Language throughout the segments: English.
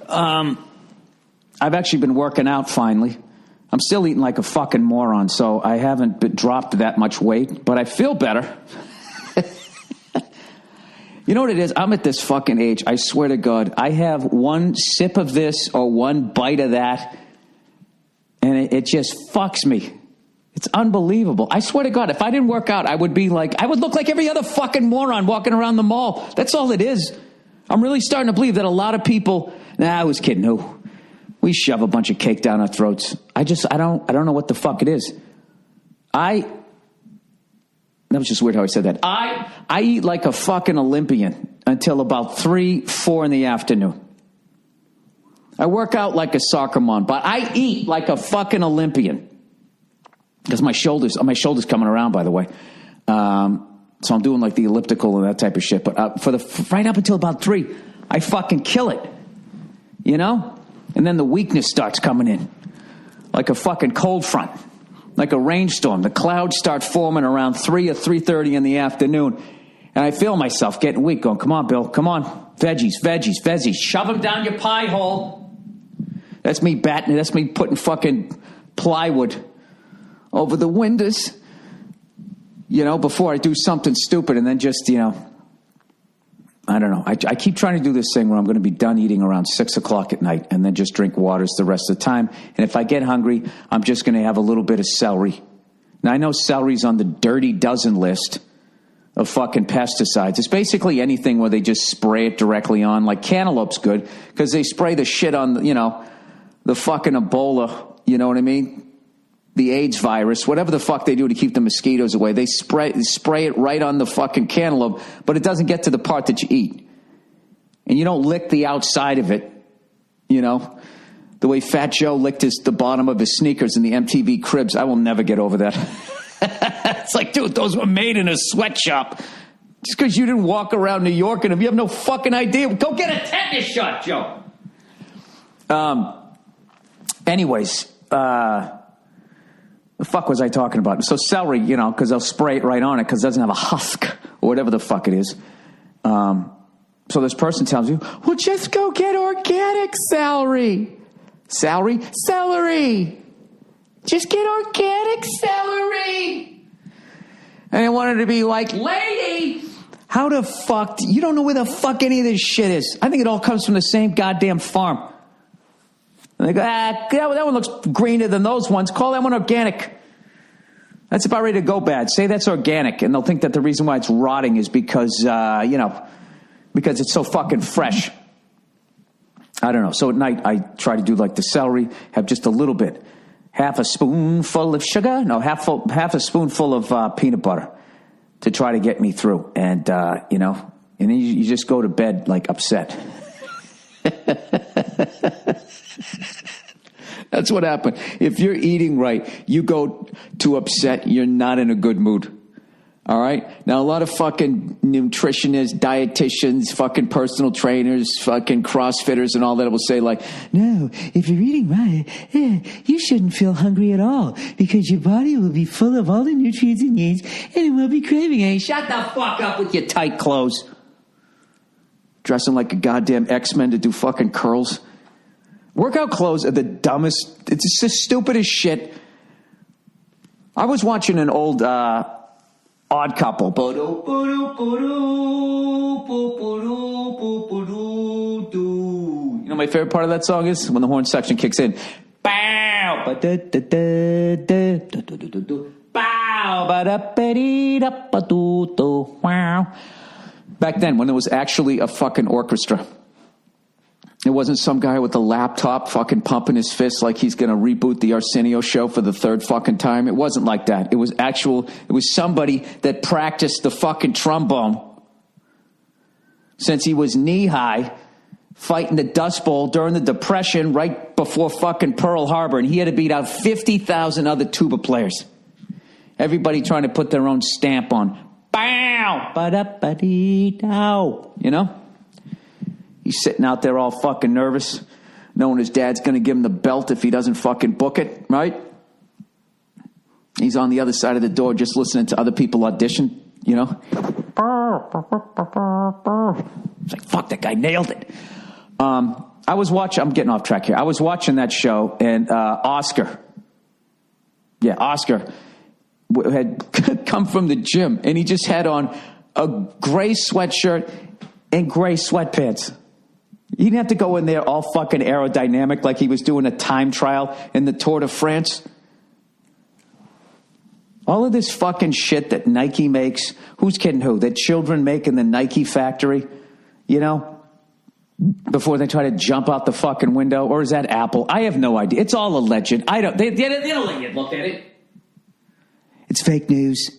I've actually been working out finally. I'm still eating like a fucking moron, so I haven't dropped that much weight, but I feel better. You know what it is? I'm at this fucking age, I swear to God, I have one sip of this or one bite of that, and it just fucks me. It's unbelievable. I swear to God, if I didn't work out, I would look like every other fucking moron walking around the mall. That's all it is. I'm really starting to believe that a lot of people, I was kidding, who? We shove a bunch of cake down our throats. I don't know what the fuck it is. That was just weird how I said that. I eat like a fucking Olympian until about 3, 4 in the afternoon. I work out like a soccer mom, but I eat like a fucking Olympian. Because my shoulders coming around, by the way. So I'm doing like the elliptical and that type of shit. But right up until about 3, I fucking kill it. You know? And then the weakness starts coming in. Like a fucking cold front. Like a rainstorm. The clouds start forming around 3 or 3:30 in the afternoon. And I feel myself getting weak, going, come on, Bill, come on. Veggies. Shove them down your pie hole. That's me batting. That's me putting fucking plywood over the windows, before I do something stupid. And then just, I don't know. I keep trying to do this thing where I'm going to be done eating around 6 o'clock at night and then just drink waters the rest of the time. And if I get hungry, I'm just going to have a little bit of celery. Now, I know celery's on the dirty dozen list of fucking pesticides. It's basically anything where they just spray it directly on. Like cantaloupe's good because they spray the shit on, the fucking Ebola, you know what I mean? The AIDS virus, whatever the fuck they do to keep the mosquitoes away. They spray it right on the fucking cantaloupe, but it doesn't get to the part that you eat. And you don't lick the outside of it, the way Fat Joe licked the bottom of his sneakers in the MTV Cribs. I will never get over that. It's like, dude, those were made in a sweatshop. Just because you didn't walk around New York and if you have no fucking idea, go get a tetanus shot, Joe. Anyways, the fuck was I talking about? So celery, because they'll spray it right on it because it doesn't have a husk or whatever the fuck it is. So this person tells you, well, just go get organic celery. Celery. Just get organic celery. And I wanted to be like, lady, how the fuck? You don't know where the fuck any of this shit is. I think it all comes from the same goddamn farm. And they go, that one looks greener than those ones. Call that one organic. That's about ready to go bad. Say that's organic. And they'll think that the reason why it's rotting is because, because it's so fucking fresh. I don't know. So at night, I try to do like the celery, have just a little bit. Half a spoonful of sugar. No, half a spoonful of peanut butter to try to get me through. And, and then you just go to bed like upset. That's what happened. If you're eating right, you go to upset, you're not in a good mood. All right? Now, a lot of fucking nutritionists, dietitians, fucking personal trainers, fucking CrossFitters and all that will say like, no, if you're eating right, you shouldn't feel hungry at all because your body will be full of all the nutrients it needs and it will be craving it. Shut the fuck up with your tight clothes. Dressing like a goddamn X-Men to do fucking curls. Workout clothes are the dumbest. It's just the stupidest shit. I was watching an old Odd Couple. You know my favorite part of that song is? When the horn section kicks in. Bow. Back then, when there was actually a fucking orchestra. It wasn't some guy with a laptop fucking pumping his fist like he's going to reboot the Arsenio show for the third fucking time. It wasn't like that. It was somebody that practiced the fucking trombone since he was knee-high fighting the Dust Bowl during the Depression right before fucking Pearl Harbor, and he had to beat out 50,000 other tuba players. Everybody trying to put their own stamp on. Bow! Ba-da-ba-dee-dow. You know? He's sitting out there all fucking nervous, knowing his dad's going to give him the belt if he doesn't fucking book it, right? He's on the other side of the door just listening to other people audition, you know? It's like, fuck, that guy nailed it. I was watching, I'm getting off track here. I was watching that show, and Oscar had come from the gym, and he just had on a gray sweatshirt and gray sweatpants. He didn't have to go in there all fucking aerodynamic like he was doing a time trial in the Tour de France. All of this fucking shit that Nike makes, who's kidding who? That children make in the Nike factory, you know, before they try to jump out the fucking window. Or is that Apple? I have no idea. It's all alleged. They don't let you look at it. It's fake news.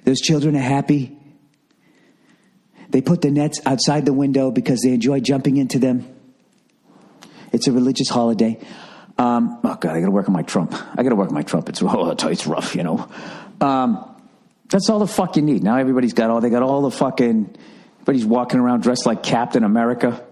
Those children are happy. They put the nets outside the window because they enjoy jumping into them. It's a religious holiday. Oh, God, I got to work on my Trump. It's rough, you know. That's all the fuck you need. Now everybody's got all the fucking, everybody's walking around dressed like Captain America.